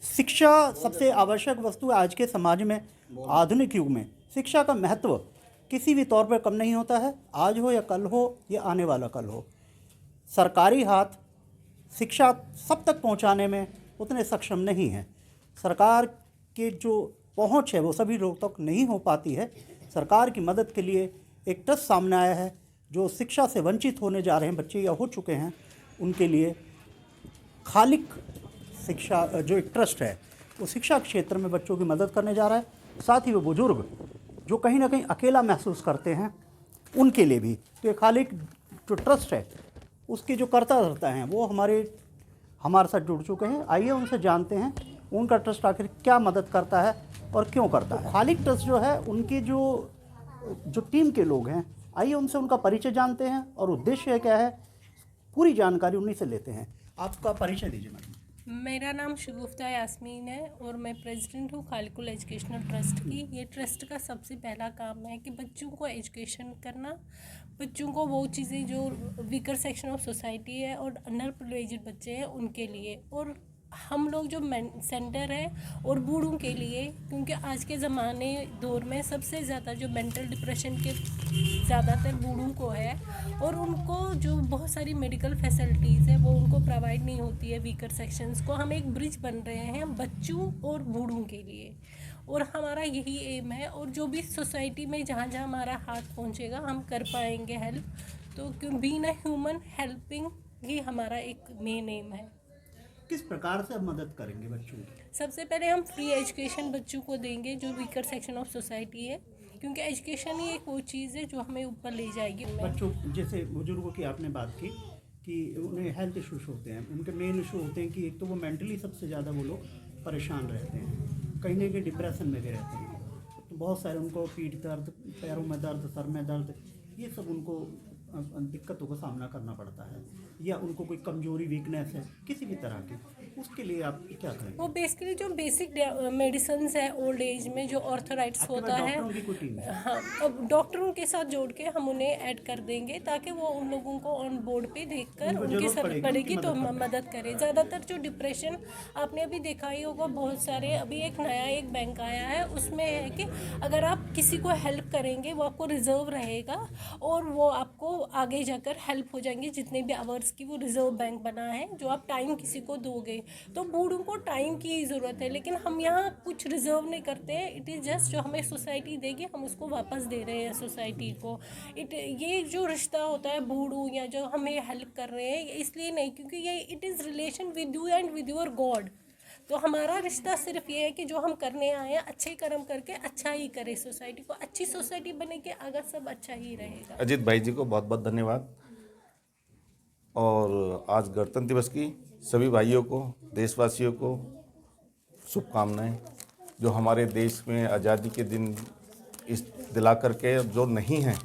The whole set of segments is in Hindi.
शिक्षा सबसे आवश्यक वस्तु है आज के समाज में। आधुनिक युग में शिक्षा का महत्व किसी भी तौर पर कम नहीं होता है, आज हो या कल हो या आने वाला कल हो। सरकारी हाथ शिक्षा सब तक पहुंचाने में उतने सक्षम नहीं हैं। सरकार की जो पहुंच है वो सभी लोग तक नहीं हो पाती है। सरकार की मदद के लिए एक ट्रस्ट सामने आया है, जो शिक्षा से वंचित होने जा रहे हैं बच्चे या हो चुके हैं, उनके लिए खालिक शिक्षा जो एक ट्रस्ट है वो शिक्षा क्षेत्र में बच्चों की मदद करने जा रहा है। साथ ही वो बुजुर्ग जो कहीं ना कहीं अकेला महसूस करते हैं उनके लिए भी तो ये खालिक जो ट्रस्ट है उसके जो कर्ता धर्ता हैं वो हमारे साथ जुड़ चुके हैं। आइए उनसे जानते हैं उनका ट्रस्ट आखिर क्या मदद करता है और क्यों करता है। खालिक ट्रस्ट जो है उनकी जो टीम के लोग हैं, आइए उनसे उनका परिचय जानते हैं और उद्देश्य क्या है, पूरी जानकारी उन्हीं से लेते हैं। आपका परिचय दीजिए मैडम। मेरा नाम शगुफ्ता यास्मीन है और मैं प्रेसिडेंट हूँ खालिकुल एजुकेशनल ट्रस्ट की। ये ट्रस्ट का सबसे पहला काम है कि बच्चों को एजुकेशन करना, बच्चों को वो चीज़ें जो वीकर सेक्शन ऑफ सोसाइटी है और अंडर प्रिविलेज्ड बच्चे हैं उनके लिए, और हम लोग जो सेंटर है और बूढ़ों के लिए, क्योंकि आज के ज़माने दौर में सबसे ज़्यादा जो मेंटल डिप्रेशन के ज़्यादातर बूढ़ों को है और उनको जो बहुत सारी मेडिकल फैसिलिटीज़ है वो उनको प्रोवाइड नहीं होती है। वीकर सेक्शंस को हम एक ब्रिज बन रहे हैं बच्चों और बूढ़ों के लिए, और हमारा यही एम है। और जो भी सोसाइटी में जहाँ जहाँ हमारा हाथ पहुँचेगा हम कर पाएंगे हेल्प। तो क्यों बीइंग अ ह्यूमन हेल्पिंग ही हमारा एक मेन एम है। किस प्रकार से आप मदद करेंगे बच्चों की? सबसे पहले हम फ्री एजुकेशन बच्चों को देंगे जो वीकर सेक्शन ऑफ सोसाइटी है, क्योंकि एजुकेशन ही एक वो चीज़ है जो हमें ऊपर ले जाएगी। बच्चों जैसे बुजुर्गों की आपने बात की कि उन्हें हेल्थ इश्यूज होते हैं, उनके मेन इशू होते हैं कि एक तो वो मेंटली सबसे ज़्यादा वो लोग परेशान रहते हैं, कहीं ना कहीं डिप्रेशन में भी रहते हैं। तो बहुत सारे उनको पीठ दर्द, पैरों में दर्द, सर में दर्द, ये सब उनको दिक्कतों का सामना करना पड़ता है, या उनको कोई कमजोरी वीकनेस है किसी भी तरह की, उसके लिए आप क्या करेंगे? वो बेसिकली जो बेसिक मेडिसिन है ओल्ड एज में जो ऑर्थराइटिस होता है, हाँ, अब डॉक्टरों के साथ जोड़ के हम उन्हें ऐड कर देंगे ताकि वो उन लोगों को ऑन बोर्ड पे देखकर उनकी जरूरत पड़ेगी तो मदद करें। ज़्यादातर जो डिप्रेशन आपने अभी देखा ही होगा, बहुत सारे अभी एक नया एक बैंक आया है, उसमें है कि अगर आप किसी को हेल्प करेंगे वो आपको रिजर्व रहेगा और वो आपको आगे जाकर हेल्प हो जाएंगे। जितने भी आवर्स की वो रिजर्व बैंक बना है, जो आप टाइम किसी को दोगे, तो बूढ़ों को टाइम की ज़रूरत है, लेकिन हम यहाँ कुछ रिजर्व नहीं करते हैं। इट इज़ जस्ट जो हमें सोसाइटी देगी हम उसको वापस दे रहे हैं सोसाइटी को। ये जो रिश्ता होता है बूढ़ों या जो हमें हेल्प कर रहे हैं, इसलिए नहीं क्योंकि ये it is relation with you and with your God. तो हमारा रिश्ता सिर्फ ये है कि जो हम करने आए हैं अच्छे कर्म करके अच्छा ही करें, सोसाइटी को अच्छी सोसाइटी बनेगी अगर सब अच्छा ही रहेगा। अजीत भाई जी को बहुत बहुत धन्यवाद। और आज गणतंत्र दिवस की सभी भाइयों को, देशवासियों को शुभकामनाएं। जो हमारे देश में आज़ादी के दिन इस दिला करके जो नहीं हैं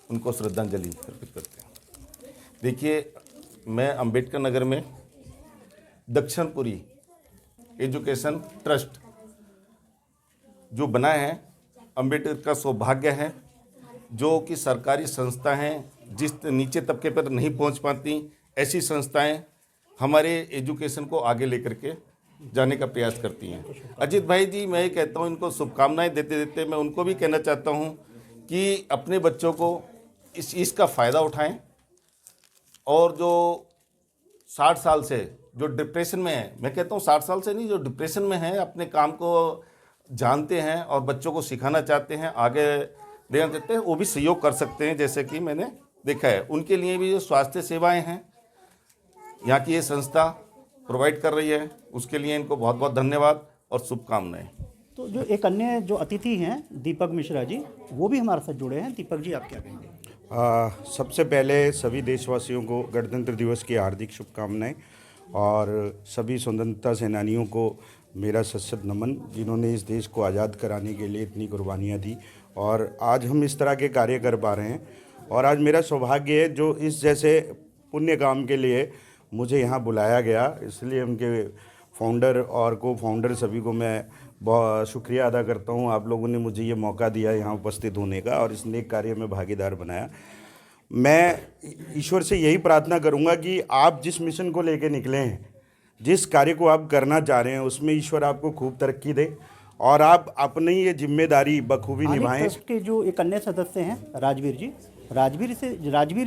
उनको श्रद्धांजलि अर्पित करते हैं। देखिए, मैं अंबेडकर नगर में दक्षिणपुरी एजुकेशन ट्रस्ट जो बना है, अंबेडकर का सौभाग्य है जो कि सरकारी संस्था हैं जिस नीचे तबके पर नहीं पहुंच पाती, ऐसी संस्थाएं हमारे एजुकेशन को आगे लेकर के जाने का प्रयास करती हैं। अजीत भाई जी, मैं ये कहता हूं, इनको शुभकामनाएं देते देते मैं उनको भी कहना चाहता हूं कि अपने बच्चों को इसका फ़ायदा उठाएं, और जो 60 साल से जो डिप्रेशन में है, मैं कहता हूँ 60 साल से नहीं, जो डिप्रेशन में है, अपने काम को जानते हैं और बच्चों को सिखाना चाहते हैं, आगे लेना चाहते हैं, वो भी सहयोग कर सकते हैं। जैसे कि मैंने देखा है, उनके लिए भी जो स्वास्थ्य सेवाएं हैं यहाँ की ये संस्था प्रोवाइड कर रही है, उसके लिए इनको बहुत बहुत धन्यवाद और शुभकामनाएं। तो जो एक अन्य जो अतिथि हैं दीपक मिश्रा जी, वो भी हमारे साथ जुड़े हैं। दीपक जी, आप क्या कहेंगे? सबसे पहले सभी देशवासियों को गणतंत्र दिवस की हार्दिक शुभकामनाएं, और सभी स्वतंत्रता सेनानियों को मेरा सशक्त नमन, जिन्होंने इस देश को आज़ाद कराने के लिए इतनी कुर्बानियाँ दी, और आज हम इस तरह के कार्य कर पा रहे हैं। और आज मेरा सौभाग्य है जो इस जैसे पुण्य काम के लिए मुझे यहाँ बुलाया गया, इसलिए उनके फाउंडर और को फाउंडर सभी को मैं बहुत शुक्रिया अदा करता हूँ। आप लोगों ने मुझे ये मौका दिया यहाँ उपस्थित होने का और इस नेक कार्य में भागीदार बनाया। मैं ईश्वर से यही प्रार्थना करूँगा कि आप जिस मिशन को लेकर निकले हैं, जिस कार्य को आप करना चाह रहे हैं उसमें ईश्वर आपको खूब तरक्की दे और आप अपनी ये जिम्मेदारी बखूबी हालिक निभाएं। ट्रस्ट के जो एक अन्य सदस्य हैं राजवीर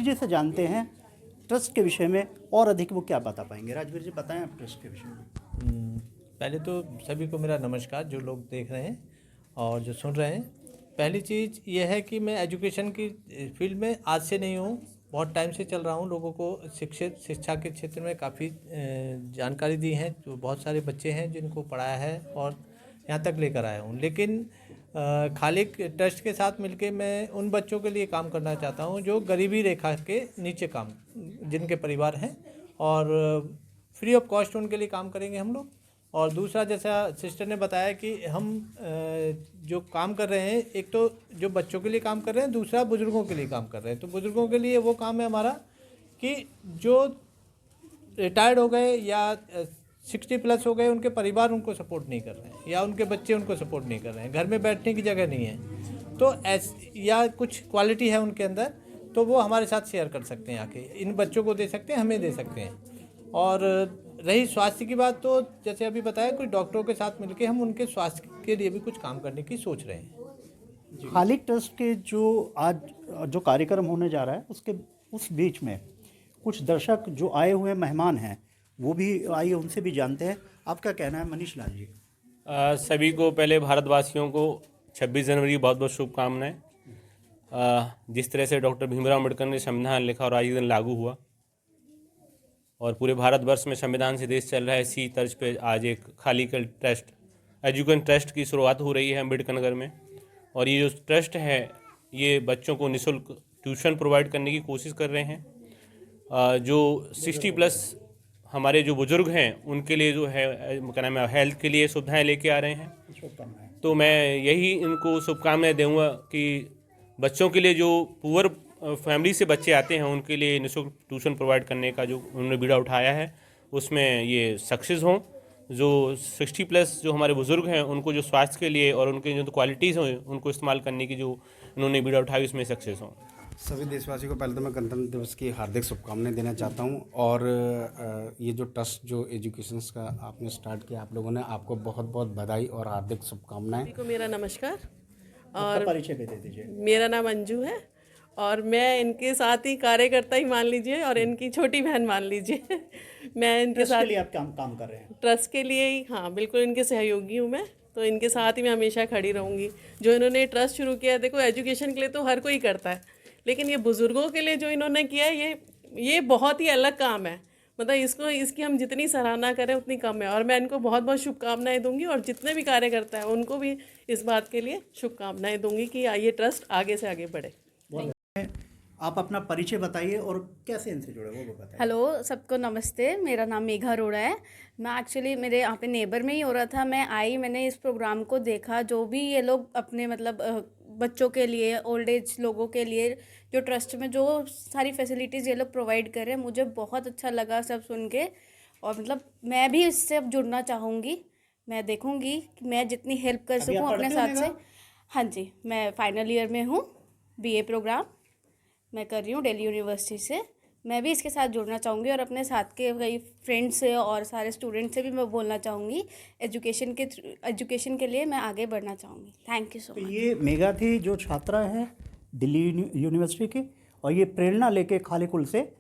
जी से जानते हैं ट्रस्ट के विषय में और अधिक वो क्या बता पाएंगे। राजवीर जी बताएं आप ट्रस्ट के विषय में। पहले तो सभी को मेरा नमस्कार, जो लोग देख रहे हैं और जो सुन रहे हैं। पहली चीज़ ये है कि मैं एजुकेशन की फील्ड में आज से नहीं हूँ, बहुत टाइम से चल रहा हूँ। लोगों को शिक्षा के क्षेत्र में काफ़ी जानकारी दी है, जो बहुत सारे बच्चे हैं जिनको पढ़ाया है और यहाँ तक लेकर आया हूँ। लेकिन खालिक ट्रस्ट के साथ मिलके मैं उन बच्चों के लिए काम करना चाहता हूँ जो गरीबी रेखा के नीचे जिनके परिवार हैं, और फ्री ऑफ कॉस्ट उनके लिए काम करेंगे हम लोग। और दूसरा, जैसा सिस्टर ने बताया कि हम जो काम कर रहे हैं, एक तो जो बच्चों के लिए काम कर रहे हैं, दूसरा बुज़ुर्गों के लिए काम कर रहे हैं। तो बुज़ुर्गों के लिए वो काम है हमारा कि जो रिटायर्ड हो गए या 60+ हो गए, उनके परिवार उनको सपोर्ट नहीं कर रहे हैं या उनके बच्चे उनको सपोर्ट नहीं कर रहे हैं, घर में बैठने की जगह नहीं है, तो या कुछ क्वालिटी है उनके अंदर, तो वो हमारे साथ शेयर कर सकते हैं, आके इन बच्चों को दे सकते हैं, हमें दे सकते हैं। और रही स्वास्थ्य की बात, तो जैसे अभी बताया, कुछ डॉक्टरों के साथ मिलके हम उनके स्वास्थ्य के लिए भी कुछ काम करने की सोच रहे हैं। हालिक ट्रस्ट के जो आज जो कार्यक्रम होने जा रहा है उस बीच में कुछ दर्शक जो आए हुए मेहमान हैं वो भी आइए उनसे भी जानते हैं। आपका कहना है मनीष लाल जी? सभी को पहले भारतवासियों को 26 जनवरी की बहुत बहुत शुभकामनाएं। जिस तरह से डॉक्टर भीमराव अम्बेडकर ने संविधान लिखा और आज के दिन लागू हुआ और पूरे भारतवर्ष में संविधान से देश चल रहा है, इसी तर्ज पे आज एक खालिक ट्रस्ट एजुकेशन ट्रस्ट की शुरुआत हो रही है अम्बेडकर नगर में। और ये जो ट्रस्ट है ये बच्चों को निःशुल्क ट्यूशन प्रोवाइड करने की कोशिश कर रहे हैं। जो 60+ हमारे जो बुज़ुर्ग हैं उनके लिए जो है क्या नाम है, हेल्थ के लिए सुविधाएं लेके आ रहे हैं। तो मैं यही इनको शुभकामनाएं दूंगा कि बच्चों के लिए, जो पुअर फैमिली से बच्चे आते हैं, उनके लिए निःशुल्क ट्यूशन प्रोवाइड करने का जो उन्होंने बीड़ा उठाया है उसमें ये सक्सेस हों। जो 60+ जो हमारे बुज़ुर्ग हैं उनको जो स्वास्थ्य के लिए और उनके जो क्वालिटीज़ हैं उनको इस्तेमाल करने की जो उन्होंने बीड़ा उठाई उसमें सक्सेस हों। सभी देशवासियों को पहले तो मैं गणतंत्र दिवस की हार्दिक शुभकामनाएं देना चाहता हूं। और ये जो ट्रस्ट जो एजुकेशंस का आपने स्टार्ट किया, आप लोगों ने, आपको बहुत बहुत बधाई और हार्दिक शुभकामनाएं। को मेरा नमस्कार और परिचय भी दे दीजिए। मेरा नाम अंजू है और मैं इनके साथ ही कार्यकर्ता ही मान लीजिए और इनकी छोटी बहन मान लीजिए। मैं इनके साथ के लिए आप काम कर रहे हैं? ट्रस्ट के लिए ही, हाँ बिल्कुल, इनके सहयोगी हूँ मैं, तो इनके साथ ही मैं हमेशा खड़ी रहूँगी। जो इन्होंने ट्रस्ट शुरू किया, देखो एजुकेशन के लिए तो हर कोई करता है, लेकिन ये बुज़ुर्गों के लिए जो इन्होंने किया है ये बहुत ही अलग काम है। मतलब इसकी हम जितनी सराहना करें उतनी कम है। और मैं इनको बहुत बहुत शुभकामनाएं दूंगी और जितने भी कार्यकर्ता हैं उनको भी इस बात के लिए शुभकामनाएं दूंगी कि ये ट्रस्ट आगे से आगे बढ़े। आप अपना परिचय बताइए और कैसे इनसे जुड़े वो बताइए। हेलो सबको नमस्ते, मेरा नाम मेघा अरोड़ा है। मैं एक्चुअली मेरे यहाँ पे नेबर में ही हो रहा था, मैं आई, मैंने इस प्रोग्राम को देखा, जो भी ये लोग अपने मतलब बच्चों के लिए, ओल्ड एज लोगों के लिए जो ट्रस्ट में जो सारी फैसिलिटीज़ ये लोग प्रोवाइड कर रहे हैं, मुझे बहुत अच्छा लगा सब सुन के। और मतलब मैं भी इससे अब जुड़ना चाहूँगी। मैं देखूँगी कि मैं जितनी हेल्प कर सकूँ अपने साथ से। हाँ जी, मैं फाइनल ईयर में हूँ, BA प्रोग्राम मैं कर रही हूँ दिल्ली यूनिवर्सिटी से। मैं भी इसके साथ जुड़ना चाहूँगी और अपने साथ के कई फ्रेंड्स से और सारे स्टूडेंट से भी मैं बोलना चाहूँगी। एजुकेशन के लिए मैं आगे बढ़ना चाहूँगी। Thank you so much. ये मेघा थी जो छात्रा है दिल्ली यूनिवर्सिटी की, और ये प्रेरणा लेके खालिकुल से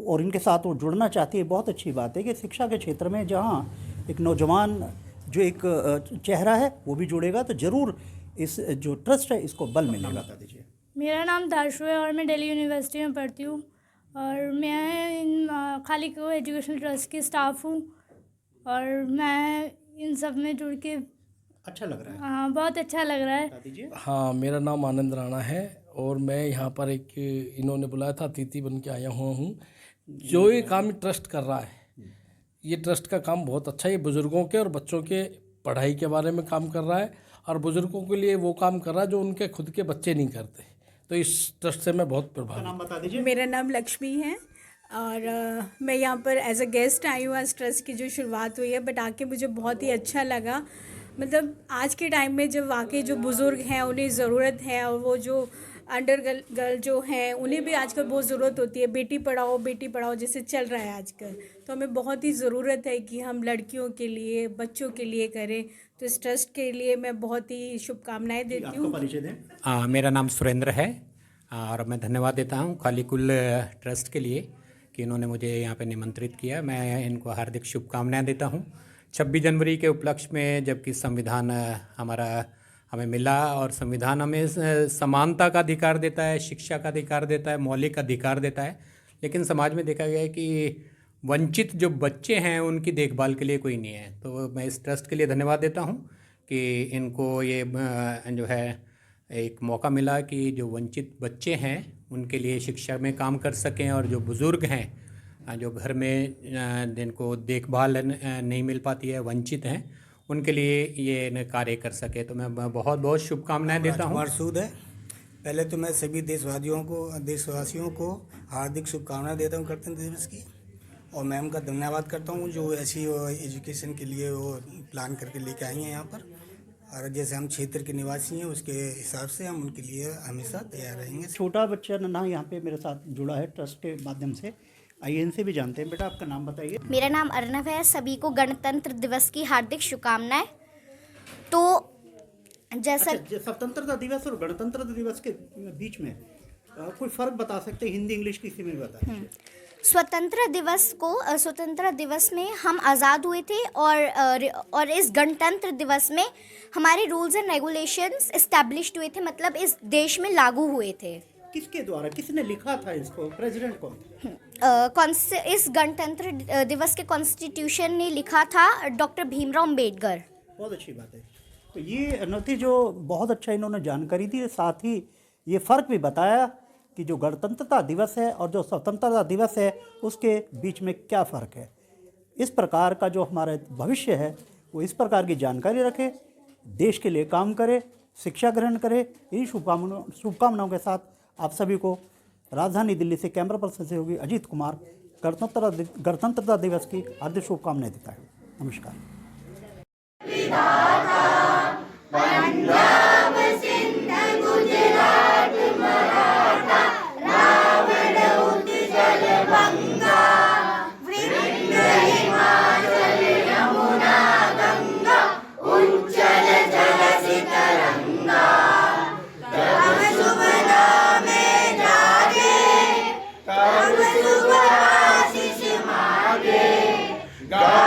और इनके साथ वो जुड़ना चाहती है। बहुत अच्छी बात है कि शिक्षा के क्षेत्र में जहाँ एक नौजवान जो एक चेहरा है वो भी जुड़ेगा तो ज़रूर इस जो ट्रस्ट है इसको बल मिलेगा। बता दीजिए। मेरा नाम दाशु है और मैं दिल्ली यूनिवर्सिटी में पढ़ती हूँ और मैं इन खालिक एजुकेशन ट्रस्ट की स्टाफ हूँ और मैं इन सब में जुड़ के अच्छा लग रहा है। हाँ, बहुत अच्छा लग रहा है। बता दीजिए। हाँ, मेरा नाम आनंद राणा है और मैं यहाँ पर एक, इन्होंने बुलाया था, अतिथि बन के आया हुआ हूँ। जो ये काम ट्रस्ट कर रहा है, ये ट्रस्ट का काम बहुत अच्छा है। ये बुज़ुर्गों के और बच्चों के पढ़ाई के बारे में काम कर रहा है और बुज़ुर्गों के लिए वो काम कर रहा है जो उनके खुद के बच्चे नहीं करते। तो इस ट्रस्ट से मैं बहुत प्रभावित। नाम बता दीजिए। मेरा नाम लक्ष्मी है और मैं यहाँ पर एज अ गेस्ट आई हूँ। आज ट्रस्ट की जो शुरुआत हुई है, बट आके मुझे बहुत ही अच्छा लगा। मतलब आज के टाइम में जब वाकई जो बुज़ुर्ग हैं उन्हें ज़रूरत है और वो जो अंडर गर्ल जो हैं उन्हें भी आजकल बहुत ज़रूरत होती है, बेटी पढ़ाओ जैसे चल रहा है आजकल। तो हमें बहुत ही ज़रूरत है कि हम लड़कियों के लिए, बच्चों के लिए करें। तो इस ट्रस्ट के लिए मैं बहुत ही शुभकामनाएं देती हूँ। परिचय दें। मेरा नाम सुरेंद्र है और मैं धन्यवाद देता हूँ खालीकुल ट्रस्ट के लिए कि इन्होंने मुझे यहाँ पे निमंत्रित किया। मैं इनको हार्दिक शुभकामनाएं देता हूँ 26 जनवरी के उपलक्ष्य में, जबकि संविधान हमें मिला और संविधान हमें समानता का अधिकार देता है, शिक्षा का अधिकार देता है, मौलिक अधिकार देता है। लेकिन समाज में देखा गया है कि वंचित जो बच्चे हैं उनकी देखभाल के लिए कोई नहीं है। तो मैं इस ट्रस्ट के लिए धन्यवाद देता हूँ कि इनको ये जो है एक मौका मिला कि जो वंचित बच्चे हैं उनके लिए शिक्षा में काम कर सकें, और जो बुज़ुर्ग हैं जो घर में जिनको देखभाल नहीं मिल पाती है, वंचित हैं, उनके लिए ये कार्य कर सके। तो मैं बहुत बहुत शुभकामनाएं देता हूँ। सूद है। पहले तो मैं सभी देशवासियों को हार्दिक शुभकामनाएं देता हूँ गणतंत्र दिवस की, और मैम का धन्यवाद करता हूँ जो ऐसी एजुकेशन के लिए वो प्लान करके लेके आई हैं यहाँ पर। और जैसे हम क्षेत्र के निवासी हैं उसके हिसाब से हम उनके लिए हमेशा तैयार रहेंगे। छोटा बच्चा नन्हा यहाँ पे मेरे साथ जुड़ा है ट्रस्ट के माध्यम से। आइए इनसे भी जानते हैं। बेटा आपका नाम बताइए। मेरा नाम अर्नव है। सभी को गणतंत्र दिवस की हार्दिक शुभकामनाएं। तो जैसा स्वतंत्रता दिवस और गणतंत्र दिवस के बीच में कोई फ़र्क बता सकते हैं? हिंदी इंग्लिश किसी में बता। स्वतंत्रता दिवस में हम आज़ाद हुए थे, और इस गणतंत्र दिवस में हमारे रूल्स एंड रेगुलेशंस इस्टेब्लिश्ड हुए थे, मतलब इस देश में लागू हुए थे। किसके द्वारा, किसने लिखा था इसको? प्रेसिडेंट को? इस गणतंत्र दिवस के कॉन्स्टिट्यूशन ने लिखा था डॉक्टर भीमराव अम्बेडकर। बहुत अच्छी बात है। तो ये अनोखी जो बहुत अच्छा इन्होंने जानकारी दी, साथ ही ये फ़र्क भी बताया कि जो गणतंत्रता दिवस है और जो स्वतंत्रता दिवस है उसके बीच में क्या फ़र्क है। इस प्रकार का जो हमारा भविष्य है वो इस प्रकार की जानकारी रखे, देश के लिए काम करे, शिक्षा ग्रहण करे। इन्हीं शुभकामनाओं के साथ आप सभी को राजधानी दिल्ली से कैमरा पर्सन सहयोगी अजीत कुमार गणतंत्रता दिवस की हार्दिक शुभकामनाएं देता है। नमस्कार। God